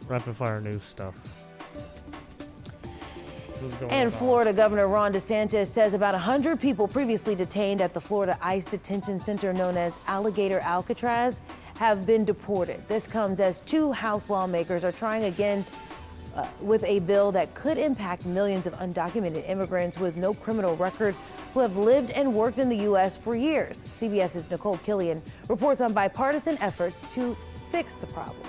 Rapid fire news stuff. And Florida Governor Ron DeSantis says about 100 people previously detained at the Florida ICE detention center known as Alligator Alcatraz have been deported. This comes as 2 House lawmakers are trying again with a bill that could impact millions of undocumented immigrants with no criminal record who have lived and worked in the U.S. for years. CBS's Nicole Killian reports on bipartisan efforts to fix the problem.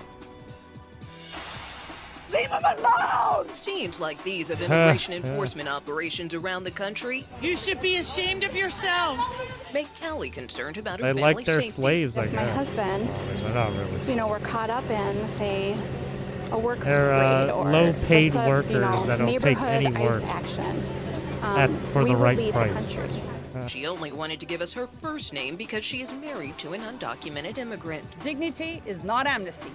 Leave them alone! Scenes like these of immigration enforcement operations around the country. You should be ashamed of yourselves. Make Kelly concerned about her They family's like their safety. slaves, I If my guess. husband, They're not really you know, were caught up in, say, a work They're, raid or low-paid just a, workers you know, that'll take neighborhood any ICE work action, for we the would right leave price. the country. She only wanted to give us her first name because she is married to an undocumented immigrant. Dignity is not amnesty.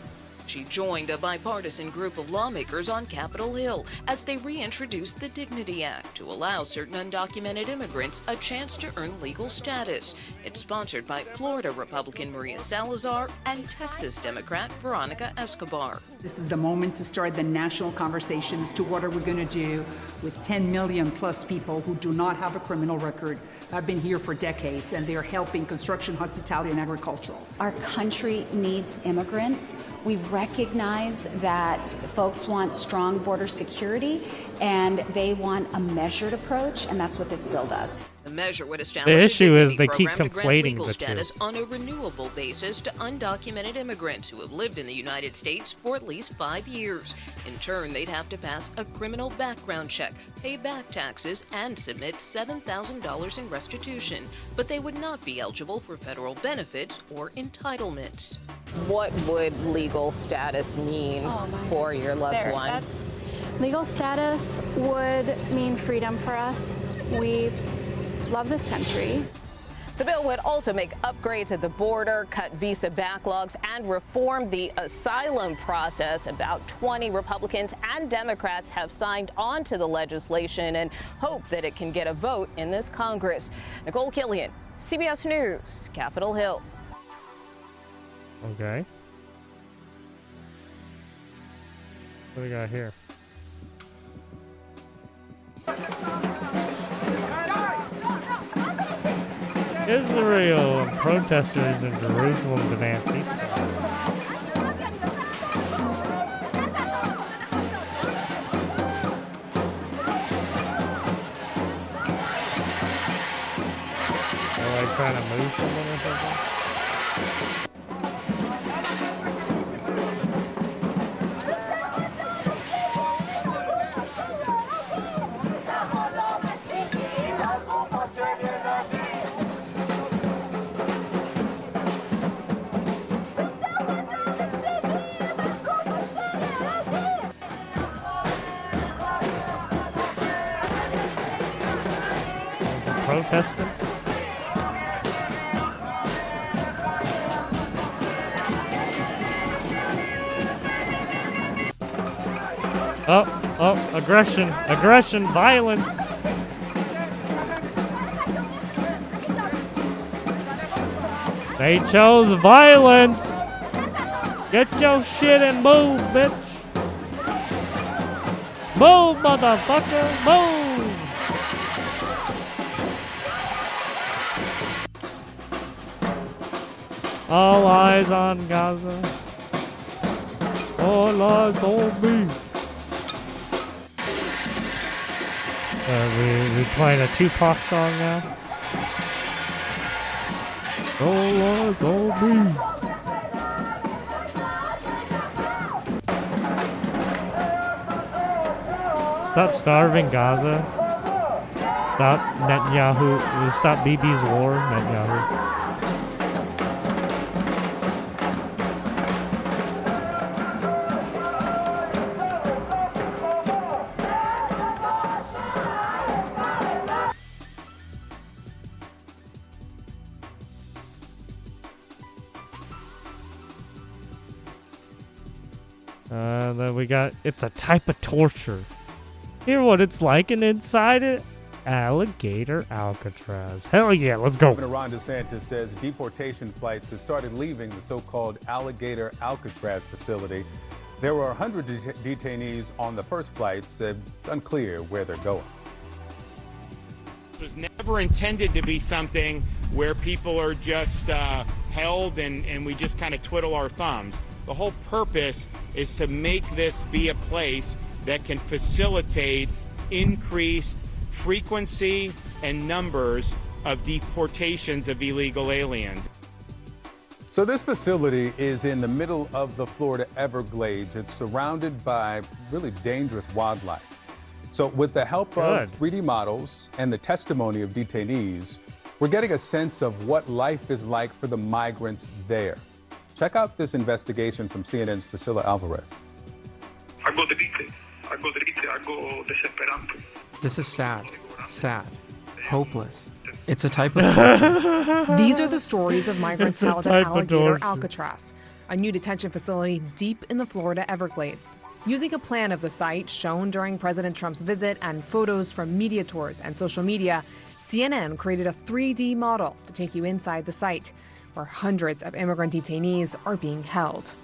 She joined a bipartisan group of lawmakers on Capitol Hill as they reintroduced the Dignity Act to allow certain undocumented immigrants a chance to earn legal status. It's sponsored by Florida Republican Maria Salazar and Texas Democrat Veronica Escobar. This is the moment to start the national conversation as to what are we going to do with 10 million plus people who do not have a criminal record, have been here for decades, and they're helping construction, hospitality, and agricultural. Our country needs immigrants. We recognize that folks want strong border security and they want a measured approach, and that's what this bill does. The measure would establish The issue a is they dignity keep program to grant conflating legal the status two. on a renewable basis to undocumented immigrants who have lived in the United States for at least 5 years. In turn, they'd have to pass a criminal background check, pay back taxes, and submit $7,000 in restitution. But they would not be eligible for federal benefits or entitlements. What would legal status mean for your loved one? Legal status would mean freedom for us. We love this country. The bill would also make upgrades at the border, cut visa backlogs, and reform the asylum process. About 20 Republicans and Democrats have signed on to the legislation and hope that it can get a vote in this Congress. Nicole Killian, CBS News, Capitol Hill. Okay. What do we got here? Israel and protesters in Jerusalem demand ceasefire. Are they trying to move someone or something? Protesting. Aggression, violence. They chose violence. Get your shit and move, bitch. Move, motherfucker, move. All eyes on Gaza. All eyes on me. We playing a Tupac song now. All eyes on me. Stop starving Gaza. Stop Netanyahu. Stop Bibi's war, Netanyahu. Then we got, it's a type of torture. Hear what it's like and inside it? Alligator Alcatraz. Hell yeah, let's go. Governor Ron DeSantis says deportation flights have started leaving the so-called Alligator Alcatraz facility. There were 100 detainees on the first flights. It's unclear where they're going. It was never intended to be something where people are just held and we just kind of twiddle our thumbs. The whole purpose is to make this be a place that can facilitate increased frequency and numbers of deportations of illegal aliens. So this facility is in the middle of the Florida Everglades. It's surrounded by really dangerous wildlife. So with the help of 3D models and the testimony of detainees, we're getting a sense of what life is like for the migrants there. Check out this investigation from CNN's Priscilla Alvarez. This is sad, hopeless. It's a type of torture. These are the stories of migrants held at Alligator Alcatraz, a new detention facility deep in the Florida Everglades. Using a plan of the site shown during President Trump's visit and photos from media tours and social media, CNN created a 3D model to take you inside the site, where hundreds of immigrant detainees are being held.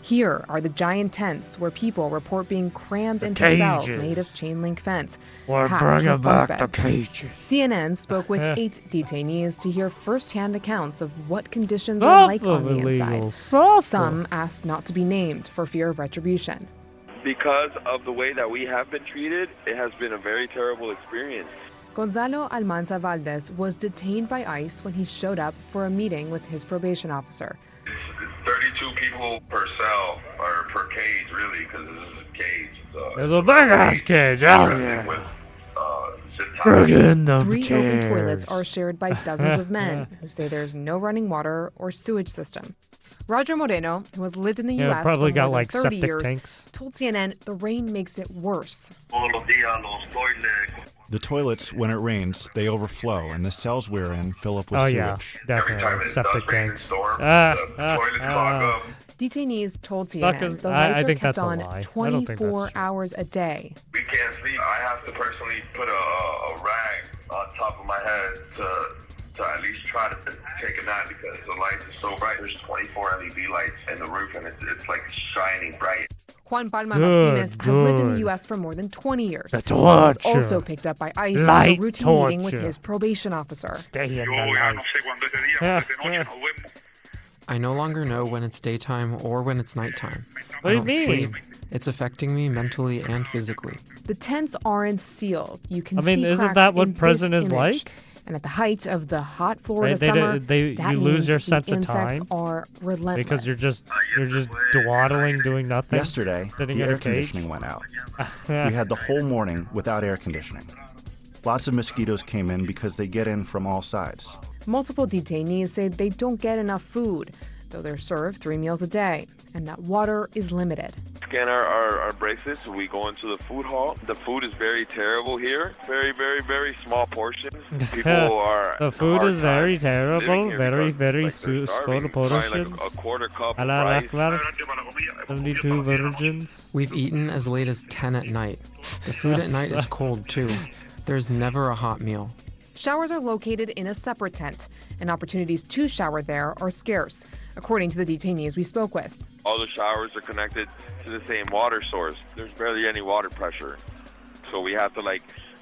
Here are the giant tents where people report being crammed into cells made of chain link fence. We're bringing back the cages. CNN spoke with 8 detainees to hear firsthand accounts of what conditions are like on the inside. Some asked not to be named for fear of retribution. Because of the way that we have been treated, it has been a very terrible experience. Gonzalo Almanza Valdez was detained by ICE when he showed up for a meeting with his probation officer. 32 people per cell, or per cage, really, because this is a cage. There's a big-ass cage out here. Three open toilets are shared by dozens of men who say there's no running water or sewage system. Roger Moreno, who has lived in the U.S. for more than 30 years, told CNN the rain makes it worse. The toilets, when it rains, they overflow, and the cells we're in fill up with sewage. Yeah, definitely. Septic tanks. Detainees told CNN the lights are kept on 24 hours a day. We can't sleep. I have to personally put a rag on top of my head to at least try to take a nap because the lights are so bright. There's 24 LED lights in the roof, and it's like shining bright. Juan Palma Martinez has lived in the U.S. for more than 20 years. The torture. He was also picked up by ICE Light in a routine torture. meeting with his probation officer. Stay in the light. I no longer know when it's daytime or when it's nighttime. What do you I don't mean? sleep. It's affecting me mentally and physically. The tents aren't sealed. You can I mean, see isn't cracks that what in prison this is image. like? And at the height of the hot Florida They summer, you that lose means your the sense of insects time are relentless. because you're just dawdling, doing nothing. Yesterday, sitting the in air a cage. conditioning went out. We had the whole morning without air conditioning. Lots of mosquitoes came in because they get in from all sides. Multiple detainees say they don't get enough food, though they're served 3 meals a day, and that water is limited. Scan our bracelets, so we go into the food hall. The food is very terrible here. Very, very, very small portions. People are. The food is very terrible. Very, very small portions. Like a quarter cup of Allah rice. Akbar. 72 virgins. We've eaten as late as 10 at night. The food at night is cold, too. There's never a hot meal. Showers are located in a separate tent, and opportunities to shower there are scarce, according to the detainees we spoke with. All the showers are connected to the same water source. There's barely any water pressure. So we have to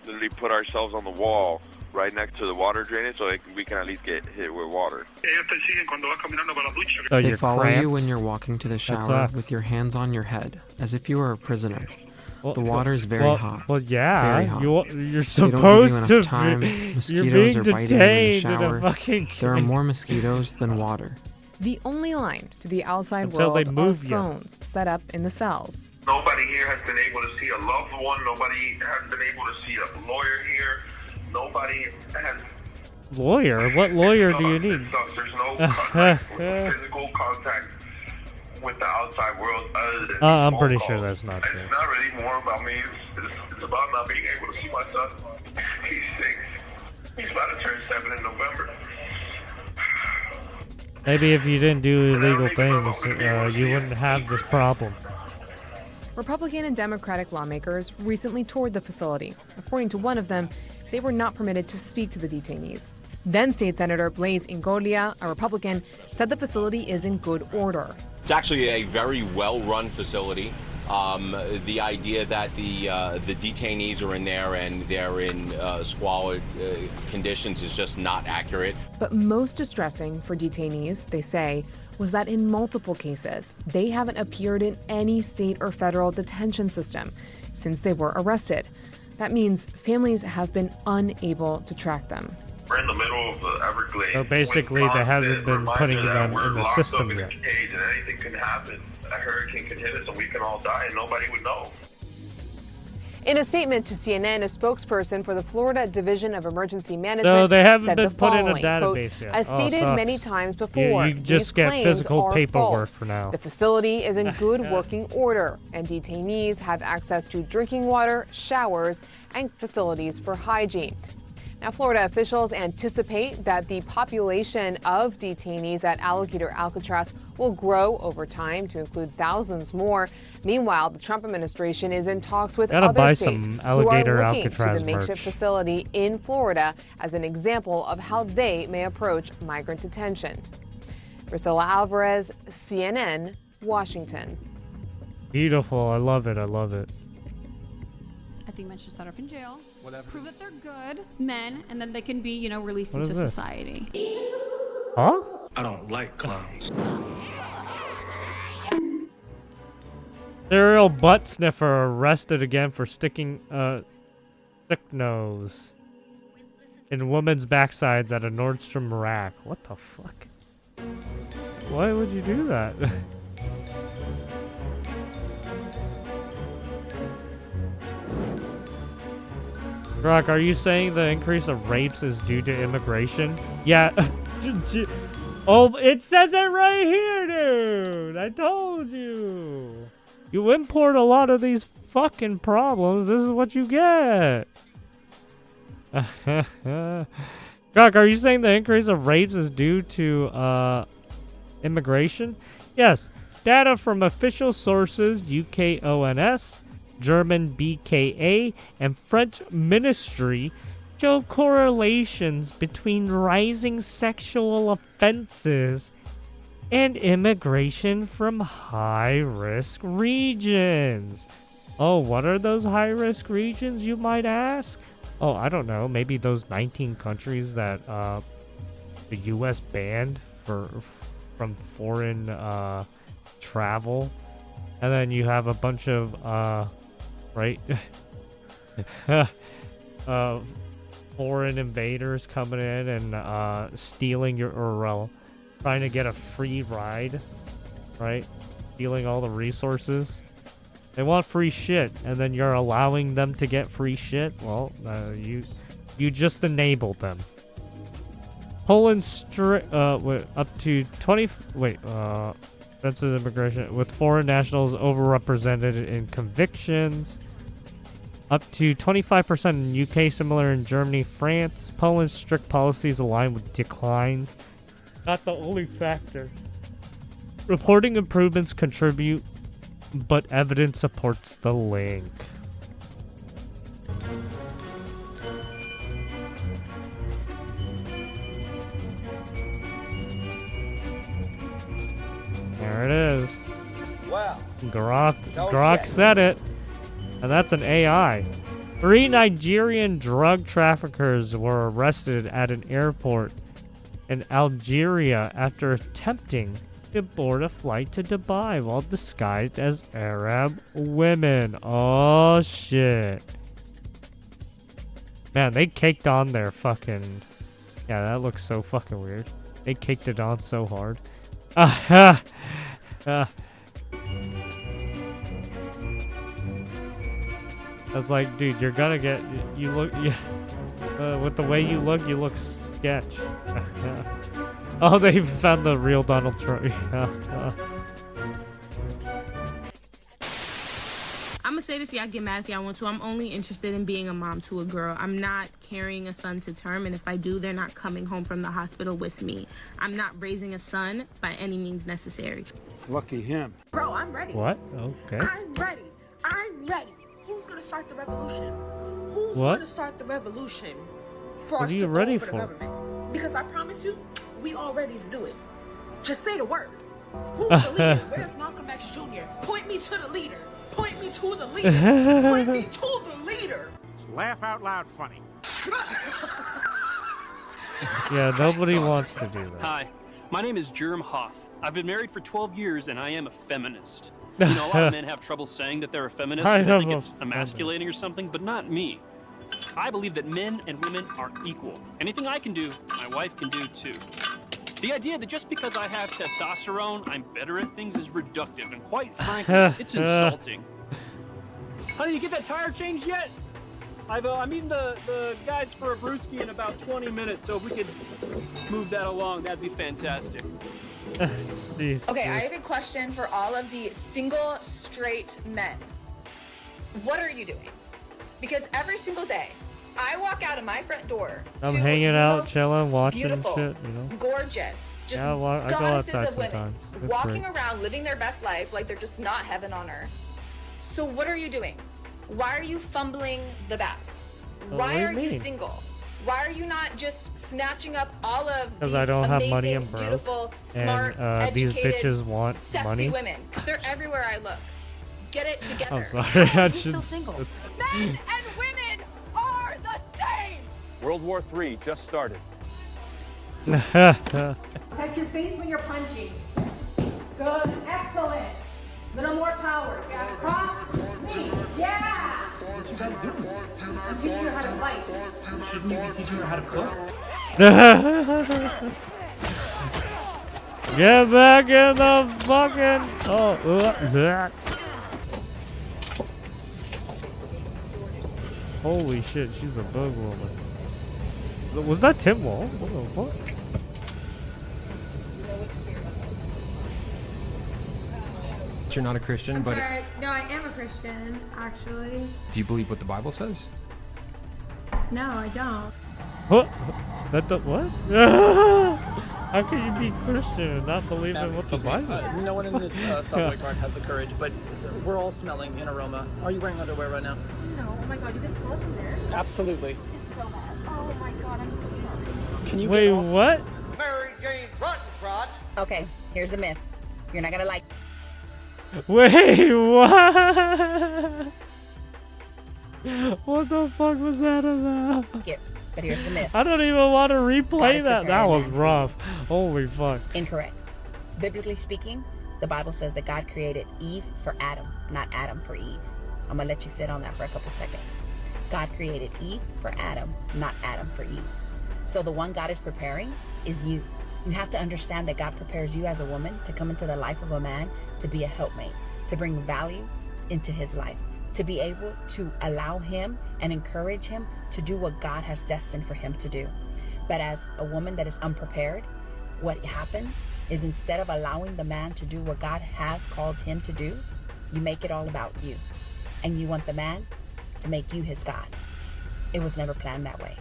literally put ourselves on the wall right next to the water drainage so we can at least get hit with water. So They you're follow cramped? you when you're walking to the shower sucks. with your hands on your head, as if you were a prisoner. Well, The water is very hot. Well, yeah, Very hot. you're They don't give you supposed enough to time. be. Mosquitoes You're being are biting in the detained shower. in a fucking There are cage. more mosquitoes than water. The only line to the outside Until they world move are you. phones set up in the cells. Nobody here has been able to see a loved one. Nobody has been able to see a lawyer here. Nobody has. Lawyer? What lawyer do you It need? sucks. There's no contact, physical contact with the outside world other than I'm phone pretty calls. sure that's not true. It's not really more about me. It's about not being able to see my son. He's 6. He's about to turn 7 in November. Maybe if you didn't do illegal things, you wouldn't have this problem. Republican and Democratic lawmakers recently toured the facility. According to one of them, they were not permitted to speak to the detainees. Then State Senator Blaise Ingoglia, a Republican, said the facility is in good order. It's actually a very well-run facility. The idea that the detainees are in there and they're in squalid conditions is just not accurate. But most distressing for detainees, they say, was that in multiple cases, they haven't appeared in any state or federal detention system since they were arrested. That means families have been unable to track them. We're in the middle of the Everglades. So basically, they haven't been putting them in the system yet. Cage and anything can happen. A hurricane can hit us and we can all die and nobody would know. In a statement to CNN, a spokesperson for the Florida Division of Emergency Management So they haven't said been the put in a following, quote, database yet. as stated sucks. many times before, You just these get claims physical are paperwork false. for now. The facility is in good working order, and detainees have access to drinking water, showers, and facilities for hygiene. Now, Florida officials anticipate that the population of detainees at Alligator Alcatraz will grow over time to include thousands more. Meanwhile, the Trump administration is in talks with other states who are looking to the makeshift facility in Florida as an example of how they may approach migrant detention. Priscilla Alvarez, CNN, Washington. Beautiful. I love it. I love it. I think men should start off in jail, prove that they're good men, and then they can be, released What into is this? society. Huh? I don't like clowns. Serial butt sniffer arrested again for sticking stick nose in woman's backsides at a Nordstrom rack. What the fuck? Why would you do that? Brock, are you saying the increase of rapes is due to immigration? Yeah. Oh, it says it right here, dude. I told you. You import a lot of these fucking problems. This is what you get. Brock, are you saying the increase of rapes is due to immigration? Yes. Data from official sources, UK ONS, German BKA, and French Ministry show correlations between rising sexual offenses and immigration from high-risk regions. Oh, what are those high-risk regions, you might ask? Oh, I don't know. Maybe those 19 countries that the U.S. banned from foreign travel. And then you have a bunch of right? Foreign invaders coming in and stealing your, or trying to get a free ride, right? Stealing all the resources. They want free shit, and then you're allowing them to get free shit? Well, you just enabled them. Poland up to 20... offensive immigration with foreign nationals overrepresented in convictions. Up to 25% in UK, similar in Germany, France. Poland's strict policies align with declines. Not the only factor. Reporting improvements contribute, but evidence supports the link. There it is. Wow. Grok said it. And that's an AI. 3 Nigerian drug traffickers were arrested at an airport in Algeria after attempting to board a flight to Dubai while disguised as Arab women. Oh, shit. Man, they caked on their fucking... Yeah, that looks so fucking weird. They caked it on so hard. That's like, dude, you're gonna get, you look, with the way you look sketch. Oh, they found the real Donald Trump. I'm gonna say this, y'all get mad if y'all want to. I'm only interested in being a mom to a girl. I'm not carrying a son to term, and if I do, they're not coming home from the hospital with me. I'm not raising a son by any means necessary. Lucky him. Bro, I'm ready. What? Okay. I'm ready. I'm ready. Who's gonna start the revolution? Who's What? gonna start the revolution for What us are you to go ready over the for? government? Because I promise you, we all ready to do it. Just say the word. Who's the leader? Where's Malcolm X Jr.? Point me to the leader. Point me to the leader. Point me to the leader. It's laugh out loud funny. Yeah, nobody wants to do that. Hi, my name is Jerm Hoff. I've been married for 12 years and I am a feminist. You know, a lot of men have trouble saying that they're a feminist because they think it's emasculating or something, but not me. I believe that men and women are equal. Anything I can do, my wife can do too. The idea that just because I have testosterone, I'm better at things is reductive, and quite frankly, it's insulting. Honey, you get that tire changed yet? I'm eating the guys for a brewski in about 20 minutes, so if we could move that along, that'd be fantastic. Okay, I have a question for all of the single, straight men. What are you doing? Because every single day, I walk out of my front door. I'm hanging out, chilling, watching beautiful, shit, you know. Gorgeous, just I go goddesses outside of women, sometimes. It's walking great. around, living their best life like they're just not heaven on earth. So what are you doing? Why are you fumbling the bag? Well, Why what are do you you mean? single? Why are you not just snatching up all of Because these I don't have amazing, money and broke, beautiful, smart, and these educated, bitches want sexy money. women? Because they're everywhere I look. Get it together. I'm sorry, How I are you should- still single? Men and women are the same. World War III just started. Touch your face when you're punching. Good, excellent. Little more power. Yeah, cross me. Yeah. What you guys doing? I'm teaching you how to fight. Shouldn't you be teaching her how to cook? Get back in the fucking. That. Holy shit, she's a bug woman. Was that Tim Wall? What the fuck? You're not a Christian, but Sorry. No, I am a Christian, actually. do you believe what the Bible says? No, I don't. What? That the what? How can you be Christian and not believe in what the Bible says? No one in this subway car has the courage, but we're all smelling an aroma. Are you wearing underwear right now? No. Oh my God, you can smell it from there. Absolutely. It's so bad. Oh my God, I'm so sorry. Can you Wait, get off? what? Mary Jane Ruttenfrod. Okay, here's the myth. You're not gonna like. Wait, what? What the fuck was that about? Skip, but here's the myth. I don't even want to God replay is that. That preparing was man for rough. Holy fuck. Incorrect. Biblically speaking, the Bible says that God created Eve for Adam, not Adam for Eve. I'm gonna let you sit on that for a couple seconds. God created Eve for Adam, not Adam for Eve. So the one God is preparing is you. You have to understand that God prepares you as a woman to come into the life of a man, to be a helpmate, to bring value into his life, to be able to allow him and encourage him to do what God has destined for him to do. But as a woman that is unprepared, what happens is instead of allowing the man to do what God has called him to do, you make it all about you. And you want the man to make you his God. It was never planned that way.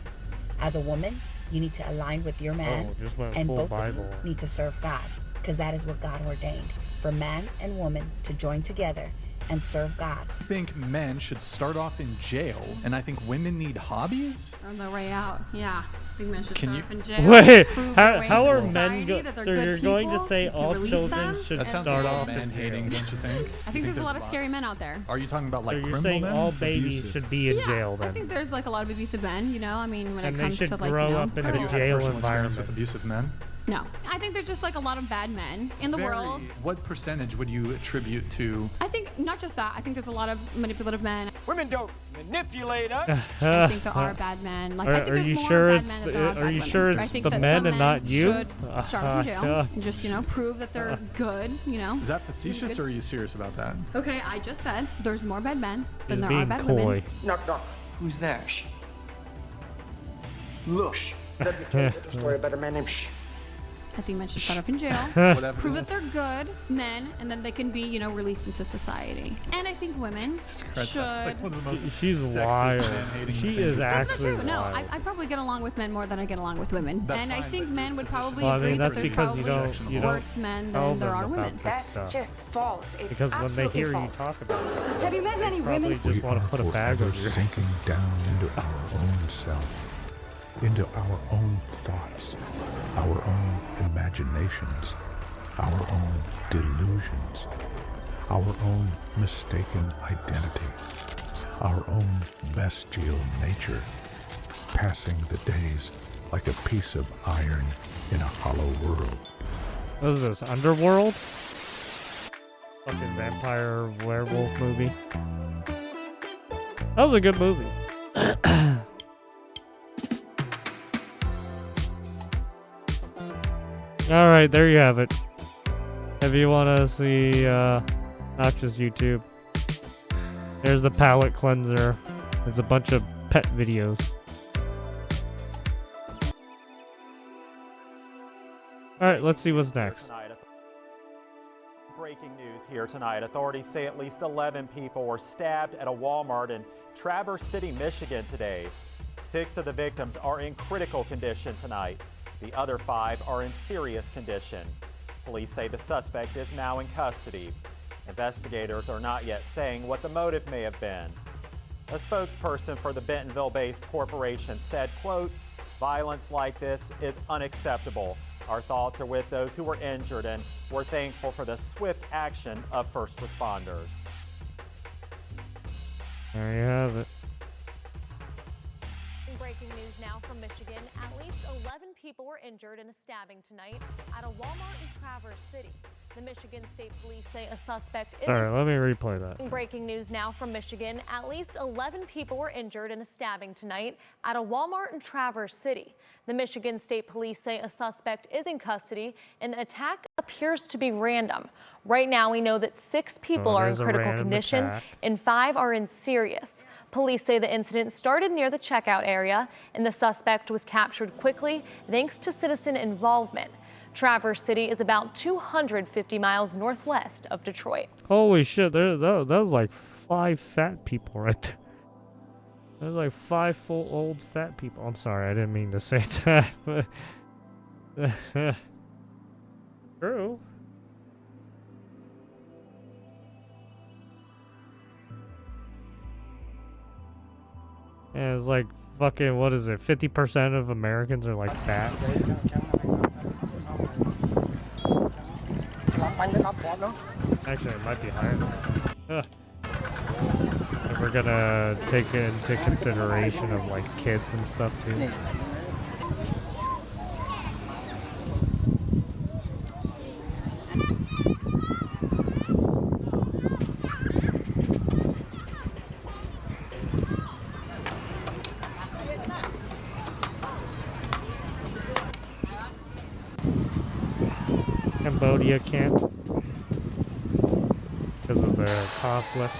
As a woman, you need to align with your man, just went and full both Bible. of you need to serve God, because that is what God ordained, for man and woman to join together and serve God. I think men should start off in jail, and I think women need hobbies. On the way out, yeah. I think men should Can start you- off in jail. Wait, prove their way how to are men society, go? that they're So good you're going to people, say you can all release children them, should That sounds start like off man in hating, jail? don't you think? I think there's a lot of scary men out there. Are you talking about like So you're criminal saying men? all babies Abusive. should be in Yeah, jail I then? think there's like a lot of abusive men, you know. I mean, when And it they comes should to like, grow you know, up in a Have you had jail personal experience environment. with abusive men? No, I think there's just like a lot of bad men in the world. What percentage would you attribute to? I think not just that. I think there's a lot of manipulative men. Women don't manipulate us. I think there are bad men. Like I think Are there's you more sure bad it's men than there are are bad you women. sure I it's think the that men some and not you? should start from jail and just prove that they're good. You know. Is that facetious, or are you serious about that? Okay, I just said there's more bad men than He's there are being bad coy. women. Knock, knock. Who's there? Shh. Look, let me tell you a story about a man named Shh. I think men should start off in jail, Whatever. prove that they're good men, and then they can be, you know, released into society. And I think women Christ, should. that's like one of the most She's sexist wild. man-hating She things. is That's not actually true. No, wild. I probably get along with men more than I get along with women. That's and I fine, think but men would probably Well, I agree mean, that that's there's because probably you don't worse men tell than there them are about women. this That's stuff. just false. It's Because when they absolutely hear you false. talk about this, Have you met many probably women? just want to put a bag over your sinking down into our own self, into our own thoughts, our own imaginations. our own delusions, our own mistaken identity, our own bestial nature, passing the days like a piece of iron in a hollow world. What is this, Underworld? Fucking vampire werewolf movie. That was a good movie. Alright, there you have it. If you want to see, not just YouTube, there's the palette cleanser. There's a bunch of pet videos. Alright, let's see what's next. Breaking news here tonight. Authorities say at least 11 people were stabbed at a Walmart in Traverse City, Michigan today. 6 of the victims are in critical condition tonight. The other 5 are in serious condition. Police say the suspect is now in custody. Investigators are not yet saying what the motive may have been. A spokesperson for the Bentonville-based corporation said, quote, "Violence like this is unacceptable. Our thoughts are with those who were injured, and we're thankful for the swift action of first responders." There you have it. Breaking news now from Michigan. At least 11 people were injured in a stabbing tonight at a Walmart in Traverse City. The Michigan State Police say a suspect is... Alright, let me replay that. Breaking news now from Michigan. At least 11 people were injured in a stabbing tonight at a Walmart in Traverse City. The Michigan State Police say a suspect is in custody and the attack appears to be random. Right now, we know that 6 people are in critical condition and 5 are in serious. Police say the incident started near the checkout area and the suspect was captured quickly thanks to citizen involvement. Traverse City is about 250 miles northwest of Detroit. Holy shit, that was like 5 fat people right there. There's like 5 full old fat people. I'm sorry, I didn't mean to say that, but true. Yeah, it's like fucking, what is it? 50% of Americans are like fat. Actually, it might be higher than that. And we're gonna take into consideration of like kids and stuff too. Cambodia camp because of the conflict.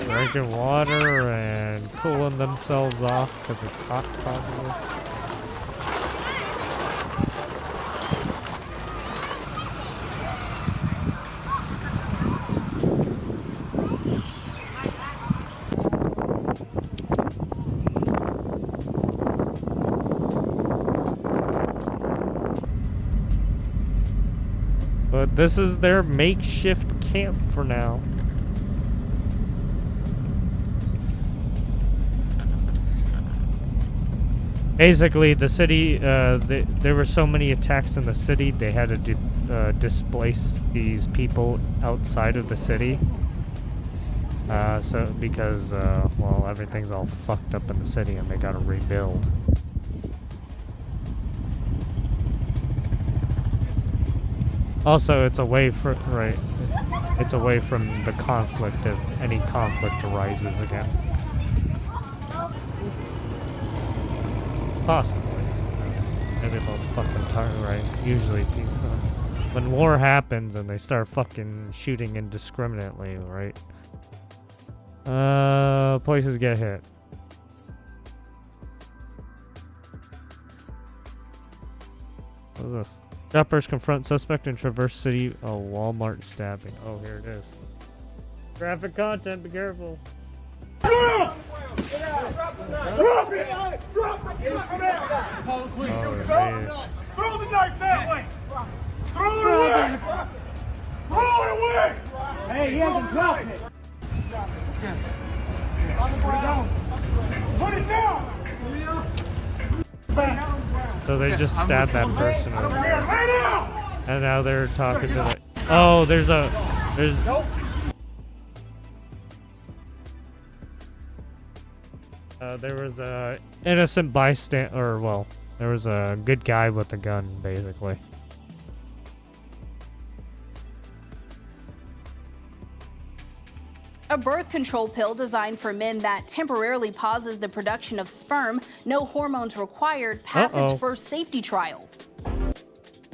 Drinking water and cooling themselves off because it's hot, probably. But this is their makeshift camp for now. Basically, the city, there were so many attacks in the city, they had to displace these people outside of the city. Because, well, everything's all fucked up in the city and they gotta rebuild. Also, it's away from, right, it's away from the conflict if any conflict arises again. Possibly. Maybe they'll fucking right? Usually people. When war happens and they start fucking shooting indiscriminately, right? Places get hit. What is this? Shoppers confront suspect in Traverse City, a Walmart stabbing. Oh, here it is. Graphic content, be careful. Drop it! Throw the knife that way! Throw it away! Throw it away! Hey, he hasn't dropped it! Put it down! So they just stabbed that person over there. And now they're talking to the... Oh, there's... There was a innocent bystander, or well, there was a good guy with a gun, basically. A birth control pill designed for men that temporarily pauses the production of sperm, no hormones required, passed its first safety trial.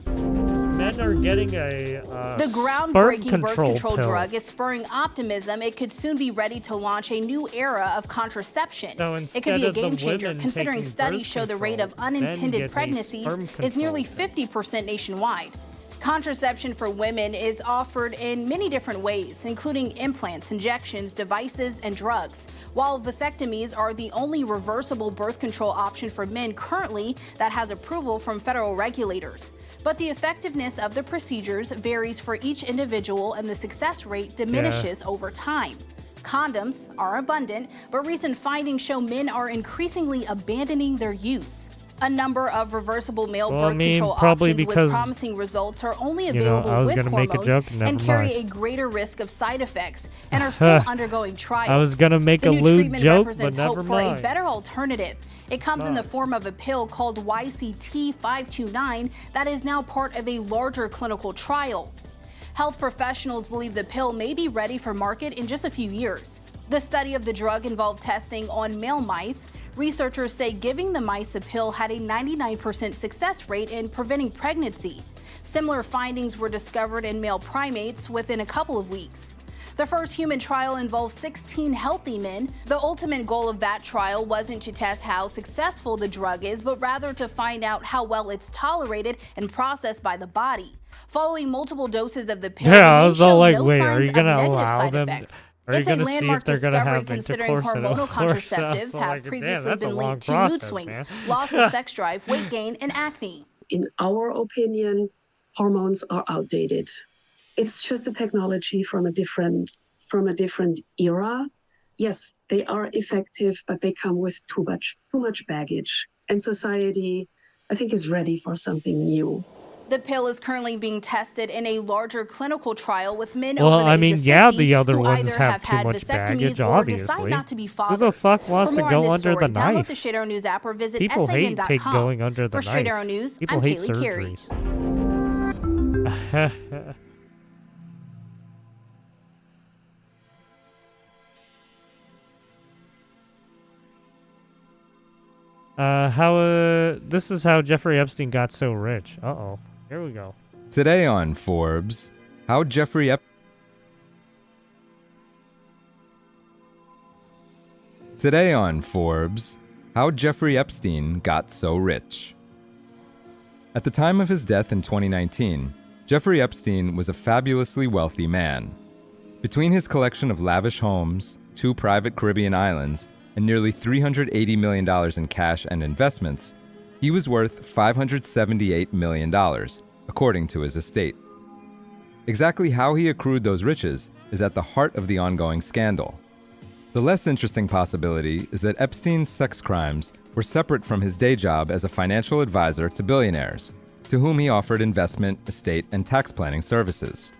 Men are getting a the groundbreaking birth control drug is spurring optimism it could soon be ready to launch a new era of contraception. So it could be a game changer considering studies show the rate of unintended pregnancies is nearly 50% nationwide. Contraception for women is offered in many different ways, including implants, injections, devices, and drugs, while vasectomies are the only reversible birth control option for men currently that has approval from federal regulators. But the effectiveness of the procedures varies for each individual and the success rate diminishes over time. Condoms are abundant, but recent findings show men are increasingly abandoning their use. A number of reversible male birth control options with promising results are only available with hormones and carry a greater risk of side effects and are still undergoing trials. I was gonna make a lewd joke, but never for mind. a better alternative. It comes in the form of a pill called YCT529 that is now part of a larger clinical trial. Health professionals believe the pill may be ready for market in just a few years. The study of the drug involved testing on male mice. Researchers say giving the mice a pill had a 99% success rate in preventing pregnancy. Similar findings were discovered in male primates within a couple of weeks. The first human trial involved 16 healthy men. The ultimate goal of that trial wasn't to test how successful the drug is, but rather to find out how well it's tolerated and processed by the body. Following multiple doses of the pill, I was all like, no wait, are signs you of gonna negative allow side them? effects. Are you It's a gonna see if landmark they're gonna discovery have considering intercourse? hormonal contraceptives have like, previously that's a been long linked to process, mood swings, man. loss of sex drive, weight gain, and acne. In our opinion, hormones are outdated. It's just a technology from a different era. Yes, they are effective, but they come with too much baggage. And society, I think, is ready for something new. The pill is currently being tested in a larger clinical trial with men Well, over the I age mean, of yeah, 50 the other who ones either have too had much vasectomies baggage, or decide obviously. not to be Who fathers. the fuck wants For to more go on this under story, the download knife? the Straight Arrow News app or visit People hate SAN.com. going under the For Straight knife. Arrow News, People I'm hate Kaylee Carey. surgeries. This is how Jeffrey Epstein got so rich. Uh-oh. Here we go. Today on Forbes, how Jeffrey Epstein got so rich. At the time of his death in 2019, Jeffrey Epstein was a fabulously wealthy man. Between his collection of lavish homes, 2 private Caribbean islands, and nearly $380 million in cash and investments, he was worth $578 million, according to his estate. Exactly how he accrued those riches is at the heart of the ongoing scandal. The less interesting possibility is that Epstein's sex crimes were separate from his day job as a financial advisor to billionaires, to whom he offered investment, estate, and tax planning services.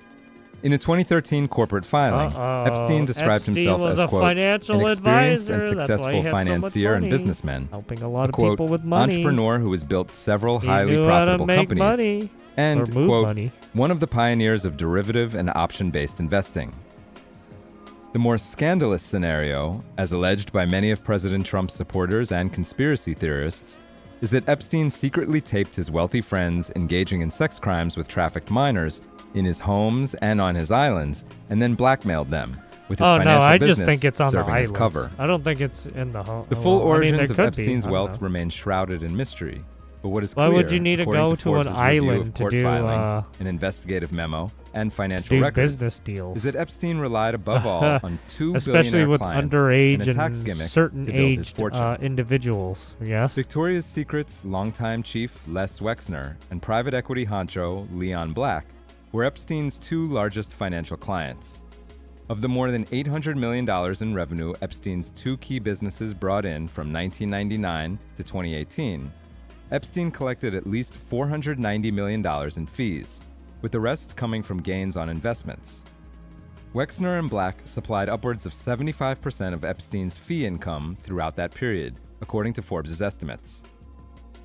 In a 2013 corporate filing, Epstein described himself as, quote, an experienced and successful financier and businessman, helping a lot of quote, people with money. entrepreneur who has built several highly profitable companies, and, quote, one of the pioneers of derivative and option-based investing. The more scandalous scenario, as alleged by many of President Trump's supporters and conspiracy theorists, is that Epstein secretly taped his wealthy friends engaging in sex crimes with trafficked minors in his homes and on his islands, and then blackmailed them, with his financial business just think it's on serving the as cover. I don't think it's in the home. The full origins of Epstein's wealth remain shrouded in mystery. But what is clear, why would you need to go to an island to do filings, an investigative memo, and financial records, business deals? Is that Epstein relied above all on two especially with clients underage and a tax and gimmick certain to build his aged fortune. individuals. Yes. Victoria's Secret's longtime chief Les Wexner and private equity honcho Leon Black were Epstein's two largest financial clients. Of the more than $800 million in revenue Epstein's two key businesses brought in from 1999 to 2018, Epstein collected at least $490 million in fees, with the rest coming from gains on investments. Wexner and Black supplied upwards of 75% of Epstein's fee income throughout that period, according to Forbes' estimates.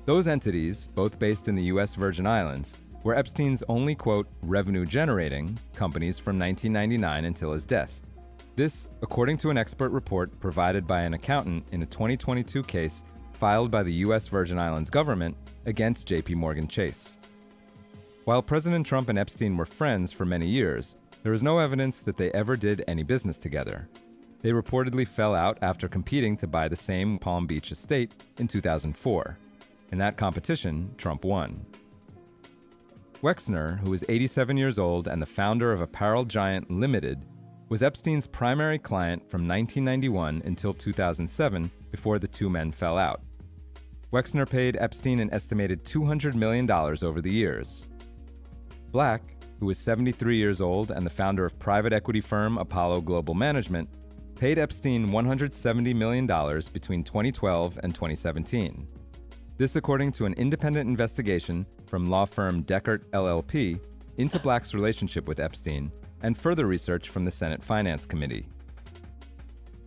Those entities, both based in the U.S. Virgin Islands, were Epstein's only, quote, revenue-generating companies from 1999 until his death. This, according to an expert report provided by an accountant in a 2022 case filed by the U.S. Virgin Islands government against J.P. Morgan Chase. While President Trump and Epstein were friends for many years, there is no evidence that they ever did any business together. They reportedly fell out after competing to buy the same Palm Beach estate in 2004. In that competition, Trump won. Wexner, who is 87 years old and the founder of Apparel Giant Limited, was Epstein's primary client from 1991 until 2007, before the two men fell out. Wexner paid Epstein an estimated $200 million over the years. Black, who was 73 years old and the founder of private equity firm Apollo Global Management, paid Epstein $170 million between 2012 and 2017. This according to an independent investigation from law firm Deckert LLP into Black's relationship with Epstein, and further research from the Senate Finance Committee.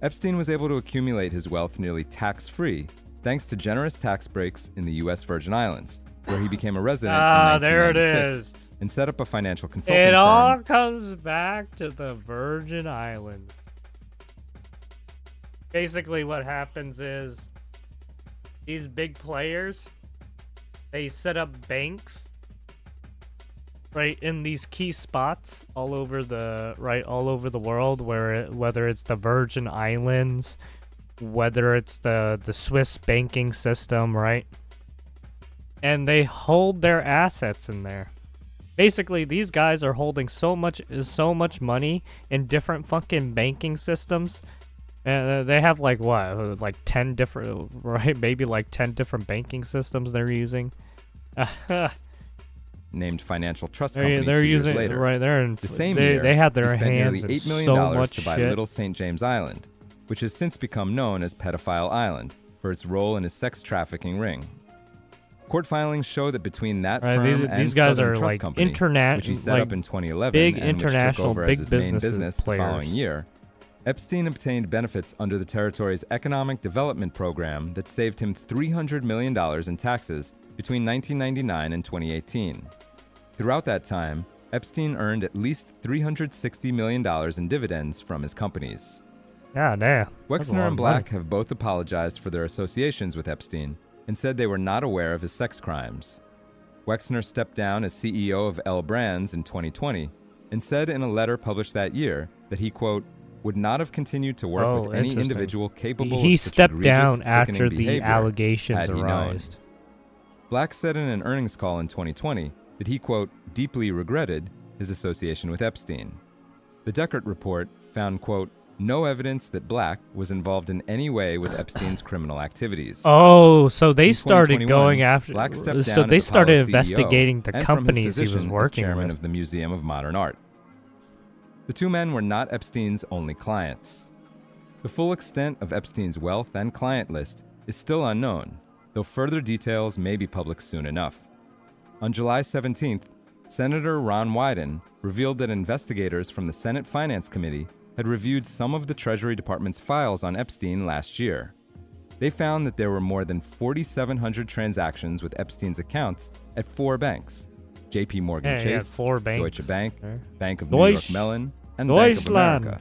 Epstein was able to accumulate his wealth nearly tax-free thanks to generous tax breaks in the U.S. Virgin Islands, where he became a resident in 1996 and set up a financial consulting firm. It all comes back to the Virgin Islands. Basically what happens is these big players, they set up banks right in these key spots all over the world, whether it's the Virgin Islands, whether it's the Swiss banking system, right? And they hold their assets in there. Basically, these guys are holding so much money in different fucking banking systems. And they have like 10 different, right? Maybe like 10 different banking systems they're using. Named financial trust company they're 2 using, years later. Right, they're in, the same year, they had their he spent hands nearly $8 million so much to buy shit. Little St. James Island, which has since become known as Pedophile Island for its role in his sex trafficking ring. Court filings show that between that firm and these guys Southern are Trust like Company, which he set up in 2011 big and which took international over big as his main business business the players. following year, Epstein obtained benefits under the territory's economic development program that saved him $300 million in taxes between 1999 and 2018. Throughout that time, Epstein earned at least $360 million in dividends from his companies. Yeah, damn. Wexner and Black have both apologized for their associations with Epstein and said they were not aware of his sex crimes. Wexner stepped down as CEO of L Brands in 2020 and said in a letter published that year that he, quote, would not have continued to work with any individual capable he of such stepped egregious, down sickening after the behavior allegations had he known. arose. Black said in an earnings call in 2020 that he, quote, deeply regretted his association with Epstein. The Deckert report found, quote, no evidence that Black was involved in any way with Epstein's criminal activities. Oh, so they In started going 2021, after. Black stepped So down they as started Apollo CEO investigating the and from his companies he was position as working chairman with. of the Museum of Modern Art. The two men were not Epstein's only clients. The full extent of Epstein's wealth and client list is still unknown, though further details may be public soon enough. On July 17th, Senator Ron Wyden revealed that investigators from the Senate Finance Committee had reviewed some of the Treasury Department's files on Epstein last year. They found that there were more than 4,700 transactions with Epstein's accounts at 4 banks: J.P. Morgan Chase, 4 banks. Deutsche Bank, Okay. Bank of New York Mellon, and Bank of Deutschland.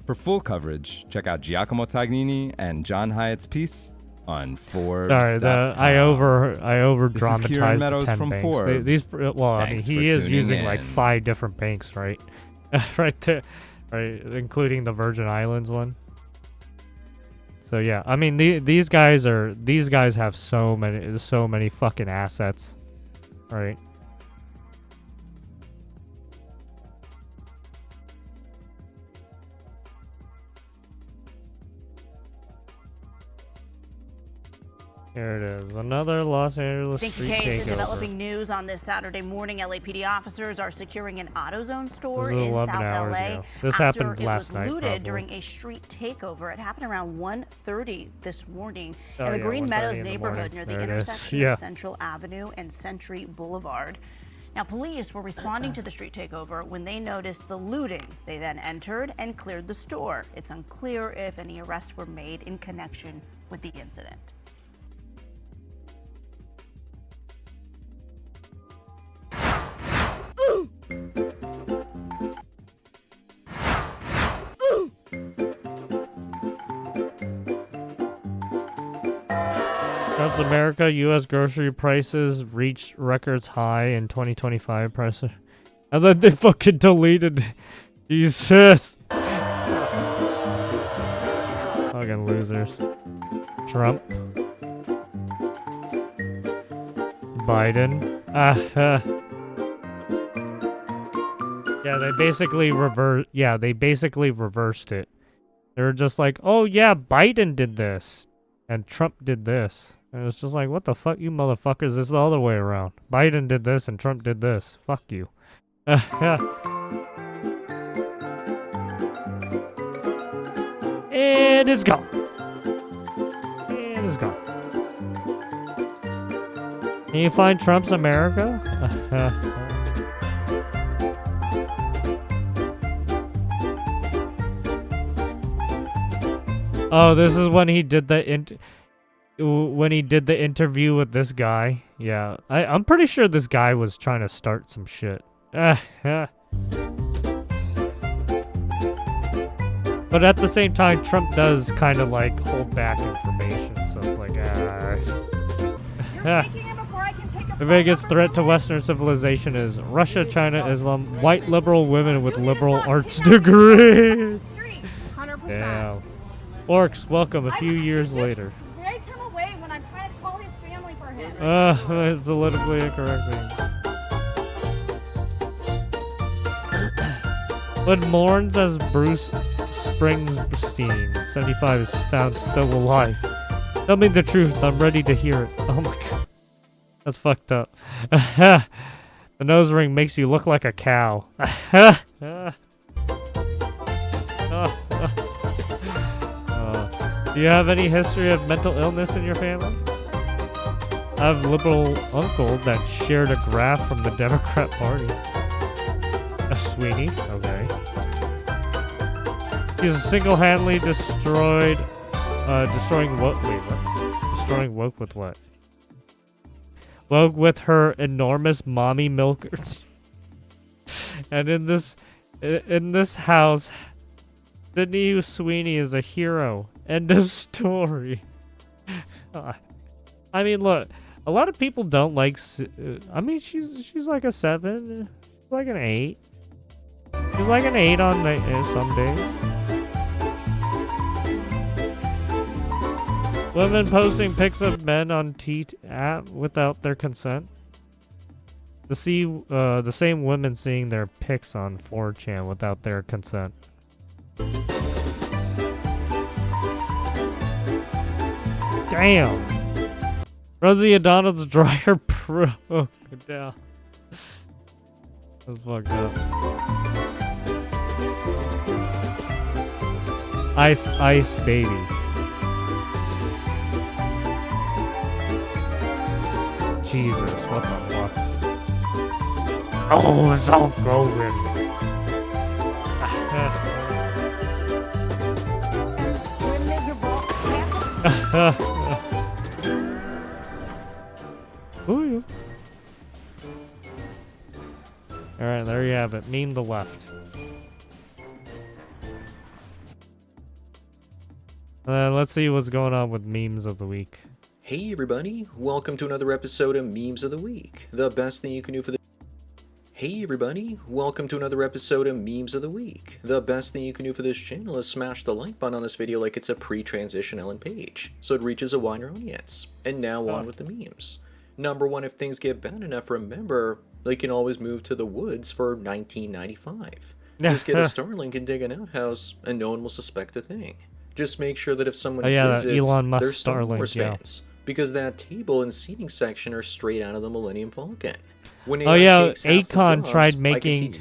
For full coverage, check out Giacomo Tagnini and John Hyatt's piece on Forbes. Sorry, I over dramatized Meadows the 10 from banks. Forbes. Thanks he is using like 5 different banks, right? Right there, right, including the Virgin Islands one. So yeah, I mean these guys have so many fucking assets, right? Here it is. Another Los Angeles street takeover. Developing news on this Saturday morning. LAPD officers are securing an AutoZone store in 11 South hours LA. ago. This after happened last night, it was looted probably. during a street takeover. It happened around 1:30 this morning Oh, in the yeah, Green 1:30 Meadows in the neighborhood morning. near There the it is. intersection Yeah. of Central Avenue and Century Boulevard. Now, police were responding to the street takeover when they noticed the looting. They then entered and cleared the store. It's unclear if any arrests were made in connection with the incident. Trump's America, U.S. grocery prices reached records high in 2025. Prices, and then they fucking deleted. Jesus. Fucking losers. Trump. Biden. Yeah, they basically reversed it. They were just like, oh yeah, Biden did this. And Trump did this. And it's just like, what the fuck, you motherfuckers? It's the other way around. Biden did this and Trump did this. Fuck you. It is gone. It is gone. Can you find Trump's America? Oh, this is when he did the interview with this guy. Yeah, I'm pretty sure this guy was trying to start some shit. But at the same time, Trump does kind of like hold back information, so it's like, The biggest threat to Western civilization is Russia, China, Islam, white liberal women with liberal arts degrees. 100%. Damn. Orcs, welcome a few years later. Take him away when I'm trying to call his family for him. Politically incorrect things. But mourns as Bruce Springsteen, 75, is found still alive. Tell me the truth, I'm ready to hear it. Oh my god. That's fucked up. The nose ring makes you look like a cow. Do you have any history of mental illness in your family? I have a liberal uncle that shared a graph from the Democrat Party. Sweeney? Okay. He's single-handedly destroying what? Wait, what? Destroying woke with what? Woke with her enormous mommy milkers. And in this house, Sydney Sweeney is a hero. End of story. I mean, look, a lot of people don't like. I mean, she's like a 7, like an 8. She's like an 8 on some days. Women posting pics of men on T app without their consent. The same women seeing their pics on 4chan without their consent. Damn. Rosie O'Donnell's dryer pro. Oh, good down. That's fucked up. Ice baby. Jesus, what the fuck? Oh, it's all going. Ooh. Alright, there you have it. Meme the left. Let's see what's going on with memes of the week. Hey everybody, welcome to another episode of Memes of the Week. The best thing you can do for the... Hey everybody, welcome to another episode of Memes of the Week. The best thing you can do for this channel is smash the like button on this video like it's a pre-transition Ellen page, so it reaches a wider audience. And now on with the memes. Number 1, if things get bad enough, remember, they can always move to the woods for 1995. Just get a Starlink and dig an outhouse, and no one will suspect a thing. Just make sure that if someone visits, Elon Musk they're Star Wars Starlink, fans. Because that table and seating section are straight out of the Millennium Falcon. When Akon tried making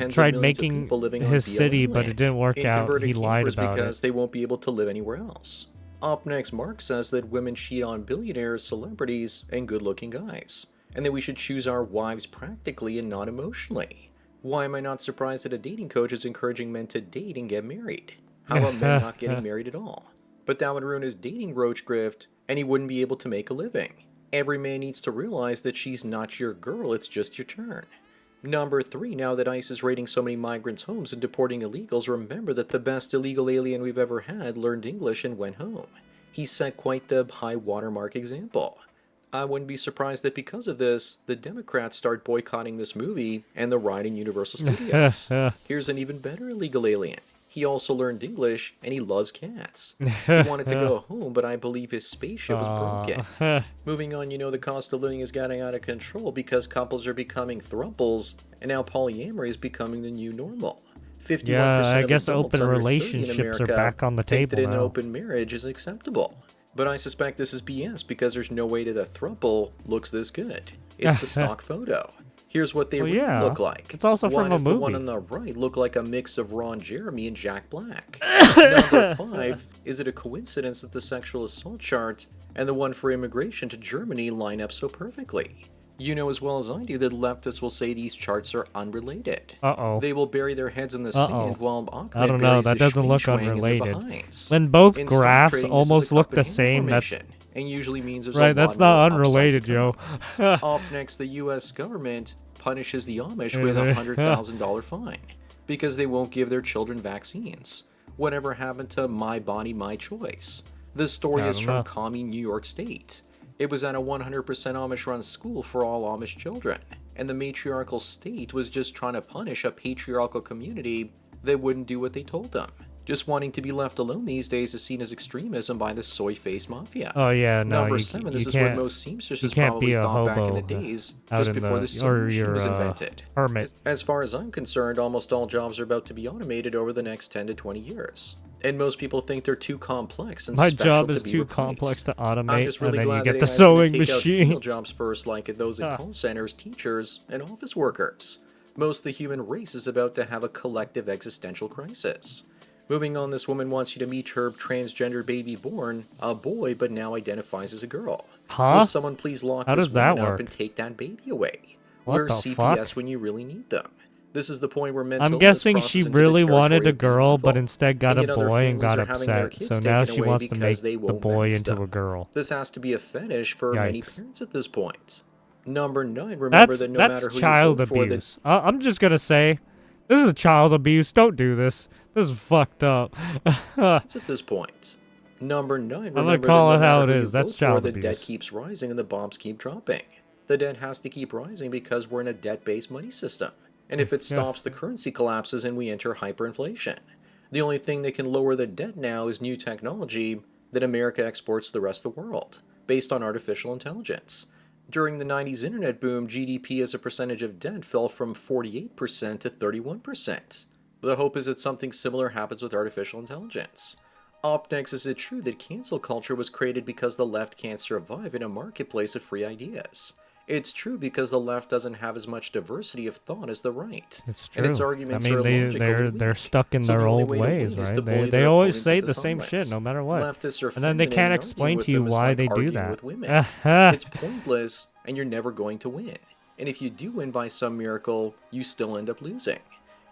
his city, but it didn't work out. He lied about because it. they won't be able to live anywhere else. Up next, Mark says that women cheat on billionaires, celebrities, and good-looking guys, and that we should choose our wives practically and not emotionally. Why am I not surprised that a dating coach is encouraging men to date and get married? How about men not getting married at all? But that would ruin his dating roach grift, and he wouldn't be able to make a living. Every man needs to realize that she's not your girl, it's just your turn. Number 3, now that ICE is raiding so many migrants' homes and deporting illegals, remember that the best illegal alien we've ever had learned English and went home. He set quite the high watermark example. I wouldn't be surprised that because of this, the Democrats start boycotting this movie and the ride in Universal Studios. Here's an even better illegal alien. He also learned English, and he loves cats. He wanted to go home, but I believe his spaceship was broken. Moving on, you know the cost of living is getting out of control because couples are becoming throuples, and now polyamory is becoming the new normal. 51% I guess of adults open under 30 in relationships are America back on the think table that an now. open marriage is acceptable. But I suspect this is BS because there's no way that a throuple looks this good. It's a stock photo. Here's what they really look like. It's also Why from a does movie. The one on the right look like a mix of Ron Jeremy and Jack Black? Number 5, is it a coincidence that the sexual assault chart and the one for immigration to Germany line up so perfectly? You know as well as I do that leftists will say these charts are unrelated. They will bury their heads in the sand while Ahmed I don't know, that doesn't look unrelated. When both graphs almost look the same, that's... And usually means there's right, that's not unrelated, Joe. Up next, the U.S. government punishes the Amish with a $100,000 fine because they won't give their children vaccines. Whatever happened to My Body, My Choice? This story is from Commie, New York State. It was at a 100% Amish-run school for all Amish children, and the matriarchal state was just trying to punish a patriarchal community that wouldn't do what they told them. Just wanting to be left alone these days is seen as extremism by the soy-faced mafia. Oh yeah, no, Number you 7, can't. this is what most seamstresses Can't probably be a thought hobo back in the days, out just in before the sewing machine was invented. Hermit. As far as I'm concerned, almost all jobs are about to be automated over the next 10 to 20 years. And most people think they're too complex and My special job to is be too replaced. complex to I'm automate, just really and then glad you get that the AI is sewing gonna take out female machine. jobs first, like those in call centers, teachers, and office workers. Most of the human race is about to have a collective existential crisis. Moving on, this woman wants you to meet her transgender baby born, a boy, but now identifies as a girl. Will someone please lock How this does that woman up work? and take that baby away? What Where's the CPS fuck? when you really need them? This is the point where mental I'm illness guessing crosses she into the really wanted territory a of being girl, but awful. instead got a And yet other boy and got families are having their upset. kids So now taken she away wants to because make they the won't boy vax into them. a girl. This has to be a fetish for many Yikes. parents at this point. Number 9, remember that no matter who child you vote for, abuse. I'm just gonna say, this is child abuse. Don't do this. This is fucked up. It's at this point. Number 9, gonna remember call that it no how matter it who is. you That's vote child for, the debt abuse. keeps rising and the bombs keep dropping. The debt has to keep rising because we're in a debt-based money system. And if it stops, the currency collapses and we enter hyperinflation. The only thing that can lower the debt now is new technology that America exports to the rest of the world, based on artificial intelligence. During the 90s internet boom, GDP as a percentage of debt fell from 48% to 31%. The hope is that something similar happens with artificial intelligence. Up next, is it true that cancel culture was created because the left can't survive in a marketplace of free ideas? It's true because the left doesn't have as much diversity of thought as the right. It's And its true. arguments I mean, are illogical they're and stuck in weak. So their the only old way to ways, win is to right? bully They their always opponents say into the same silence. shit, no matter what. Leftists are And then they feminine, can't and explain arguing to you with them is why like they do arguing that. with women. It's pointless, and you're never going to win. And if you do win by some miracle, you still end up losing.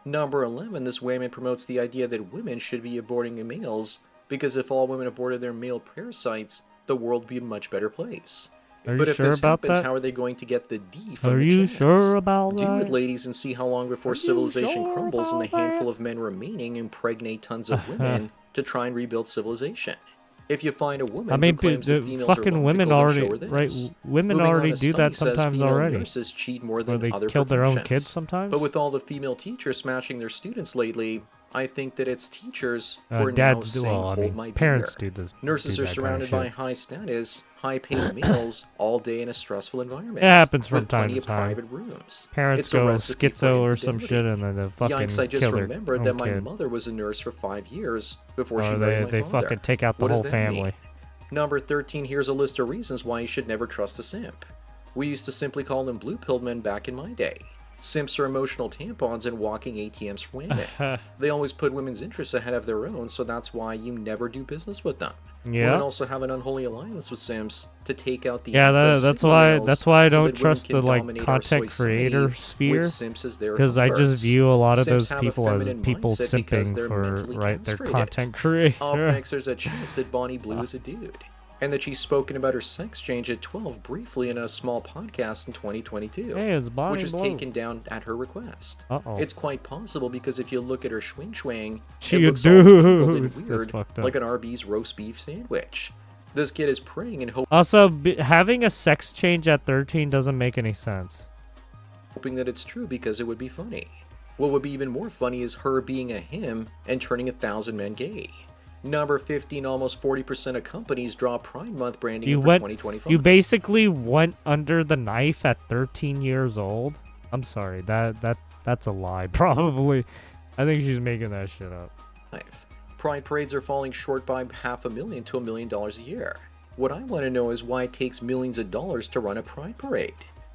Number 11, this woman promotes the idea that women should be aborting males because if all women aborted their male parasites, the world would be a much better place. Are But you if sure this about happens, that? how are they going to get the D from Are the you chance? sure about Do that? it, ladies, and see how long before Are you civilization sure crumbles and the about handful that? of men remaining impregnate tons of women to try and rebuild civilization. If you find a woman I mean, who claims that the females are fucking logical, women then already, show her this. right? Women Moving on, already a do study that says sometimes female already. Nurses cheat more Where than they other kill their own professions. kids sometimes. But with all the female teachers smashing their students lately, I think that it's teachers who are now Dads do saying, all. I hold mean, my parents beer. do this. Nurses do are that surrounded kind by of shit. high status, high-paid males all day in a stressful environment. It happens from with time plenty to of time. private rooms. Parents It's a go recipe for schizo or some infidelity. shit, and then they fucking Yikes, I just kill their remembered own that my kid. mother was a nurse for 5 years before she Or married my they father. fucking take out the What does whole that family. mean? Number 13, here's a list of reasons why you should never trust a simp. We used to simply call them blue-pilled men back in my day. Simps are emotional tampons and walking ATMs for women. They always put women's interests ahead of their own, so that's why you never do business with them. Yeah. Women also have an unholy alliance with simps to take out the Yeah, alpha and that's sigma why males that's why I so don't that women trust can the like dominate our content society creator with sphere, simps as their because I just helpers. view a lot of Simps those have a people as feminine people mindset because simping they're for mentally their castrated. content creator. Up next, there's a chance that Bonnie Blue is a dude, and that she's spoken about her sex change at 12 briefly in a small podcast in 2022, Hey, it's Bonnie which was Blue. taken down at her request. Uh-oh. It's quite possible because if you look at her swing, She it a looks all wrinkled and dude. That's weird, fucked up. like an Arby's roast beef sandwich. This kid is praying and Also, having a sex change at 13 doesn't make any sense. hoping that it's true because it would be funny. What would be even more funny is her being a him and turning 1,000 men gay. Number 15, almost 40% of companies draw Pride Month branding for 2025. You basically went under the knife at 13 years old. I'm sorry, that's a lie. Probably, I think she's making that shit up. Pride parades are falling short by $500,000 to $1 million a year. What I want to know is why it takes millions of dollars to run a Pride parade.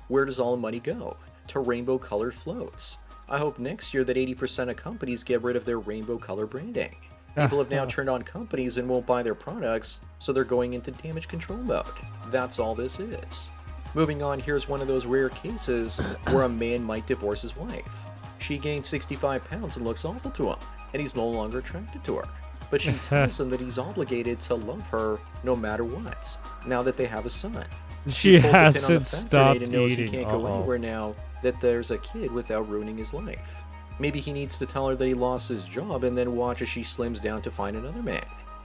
Where does all the money go? To rainbow-colored floats. I hope next year that 80% of companies get rid of their rainbow color branding. People have now turned on companies and won't buy their products, so they're going into damage control mode. That's all this is. Moving on, here's one of those rare cases where a man might divorce his wife. She gained 65 pounds and looks awful to him, and he's no longer attracted to her. But she tells him that he's obligated to love her no matter what, now that they have a son. She pulled the pin on the hasn't fat stopped grenade and knows eating. he can't go anywhere now that there's a kid without ruining his life. Maybe he needs to tell her that he lost his job and then watch as she slims down to find another man.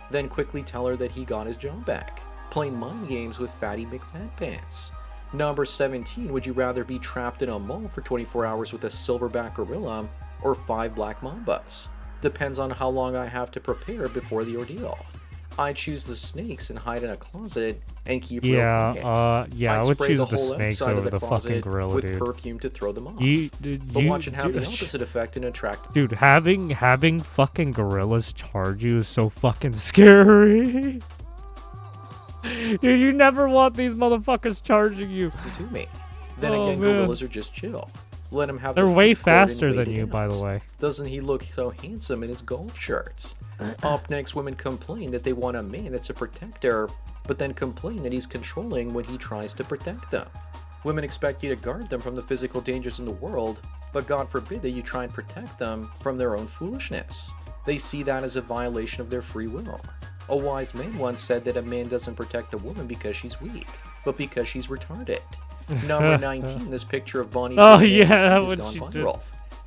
Then quickly tell her that he got his job back, playing mind games with Fatty McFatpants. Number 17, would you rather be trapped in a mall for 24 hours with a silverback gorilla or 5 black mambas? Depends on how long I have to prepare before the ordeal. I choose the snakes and hide in a closet and keep real quiet. I I'd would spray choose the whole snakes outside of over the fucking closet gorilla, with dude. perfume to throw them off. But watch it have the opposite effect and attract. Dude, having fucking gorillas charge you is so fucking scary. Dude, you never want these motherfuckers charging you. To me. Then Oh, again, man. gorillas are just chill. Let him have They're the way food court and faster wait than it you, out. by the way. Doesn't he look so handsome in his golf shirts? Up next, women complain that they want a man that's a protector, but then complain that he's controlling when he tries to protect them. Women expect you to guard them from the physical dangers in the world, but God forbid that you try and protect them from their own foolishness. They see that as a violation of their free will. A wise man once said that a man doesn't protect a woman because she's weak, but because she's retarded. Number 19, this picture of Bonnie Oh, Blue yeah, has what gone she viral.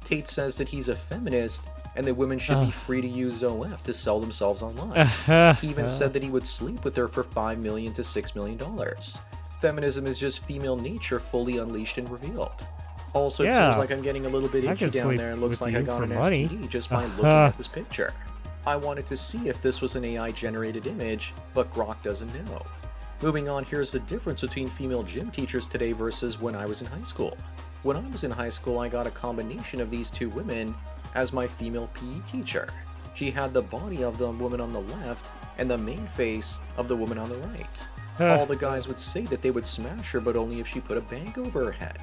Tate says that he's a feminist and that women should be free to use OF to sell themselves online. He even said that he would sleep with her for $5 million to $6 million. Feminism is just female nature fully unleashed and revealed. Also, it seems like I'm getting a little bit itchy down there and looks like I got an STD just by looking at this picture. I wanted to see if this was an AI-generated image, but Grok doesn't know. Moving on, here's the difference between female gym teachers today versus when I was in high school. When I was in high school, I got a combination of these two women as my female PE teacher. She had the body of the woman on the left and the main face of the woman on the right. All the guys would say that they would smash her, but only if she put a bag over her head.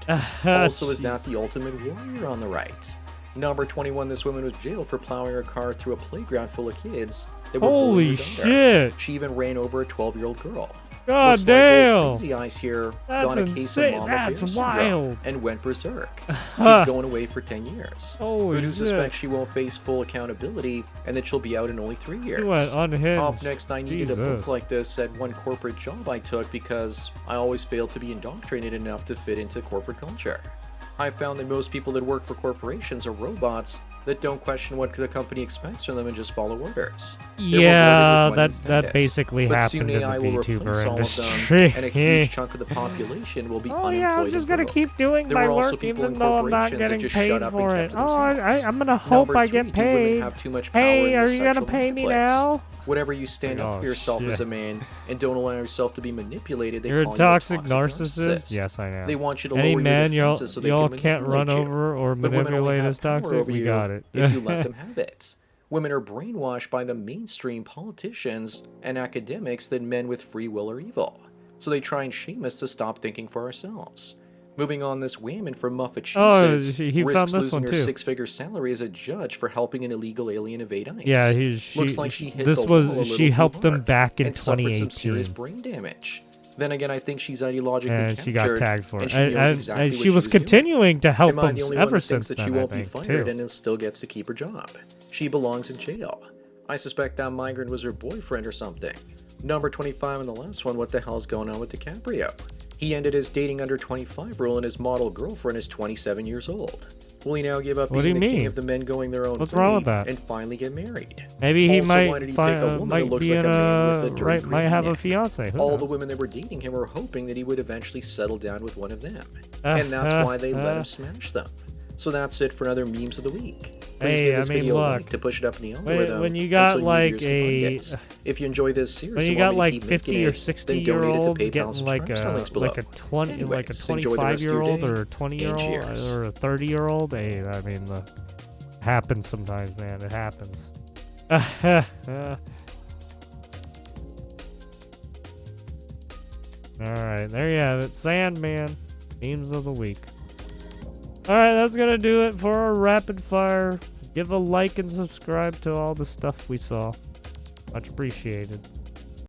Also, is that the ultimate warrior on the right? Number 21, this woman was jailed for plowing her car through a playground full of kids that were Holy bullying her daughter. shit. She even ran over a 12-year-old girl. God Looks damn. like Crazy Eyes here That's got a case of insane. mama That's bear syndrome wild. and went berserk. She's going away for 10 years. Holy But who shit. suspects she won't face full accountability and that she'll be out in only 3 years? You went unhinged. Up next, I needed a book Jesus. like this at one corporate job I took because I always failed to be indoctrinated enough to fit into corporate culture. I found that most people that work for corporations are robots that don't question what the company expects from them and just follow orders. Yeah, that basically but happened soon in the AI will replace VTuber all industry. of them, and a huge chunk of the population will be Oh unemployed. yeah, I'm just gonna broke. keep doing There my were also work people even in though I'm not corporations that getting just paid shut up and for kept it. to Oh, themselves. I'm gonna hope Number I three, get do women paid. have too much power Hey, in are the you gonna sexual pay me marketplace? now? Whenever you stand up Oh, for yourself as shit. a man and don't allow yourself to be manipulated, they You're a call toxic you a narcissist? Yes, I am. They want you to Any lower man your y'all defenses so they y'all can can't run manipulate you. over or But women only manipulate have is power toxic? over We you got it. if you let them have it. Women are brainwashed by the mainstream politicians and academics that men with free will are evil. So they try and shame us to stop thinking for ourselves. Moving on, this woman from Massachusetts he risks found this losing one her too. six-figure salary as a judge for helping an illegal alien evade ICE. Yeah, Looks like she hit this the wall a was she little helped too him hard back in and suffered some serious 2018. brain damage. Then again, I think she's ideologically And captured, she got tagged for and it. she knows And exactly and what she was doing. continuing to help Am I him the only one ever that thinks since that she then, won't I be think, fired too. and still gets to keep her job? She belongs in jail. I suspect that migrant was her boyfriend or something. Number 25 and the last one, what the hell's going on with DiCaprio? He ended his dating under 25 rule and his model girlfriend is 27 years old. Will he now give up What do being you the king mean? of the men going their own What's way wrong with that? and finally get married? Maybe he Also, why might did he pick a woman that might looks be like in a man with a a dirty right might have a neck? fiance. Who All knows? the women that were dating him were hoping that he would eventually settle down with one of them. And that's why they let him smash them. So that's it for another memes of the week. Please Hey, give this I mean, video a look, like to push it up in the algorithm. when you and got so new like viewers can find it. If you enjoy this series, when you and got want me like to keep making 50 or it, 60 then year donate it to olds PayPal getting like subscribe links below. a 20 like a Anyways, enjoy the rest of your 25-year-old day, or a 20-year-old and cheers. or a 30-year-old, hey, I mean, happens sometimes, man. It happens. Alright, there you have it. Sandman. Memes of the week. Alright, that's gonna do it for our rapid fire. Give a like and subscribe to all the stuff we saw. Much appreciated.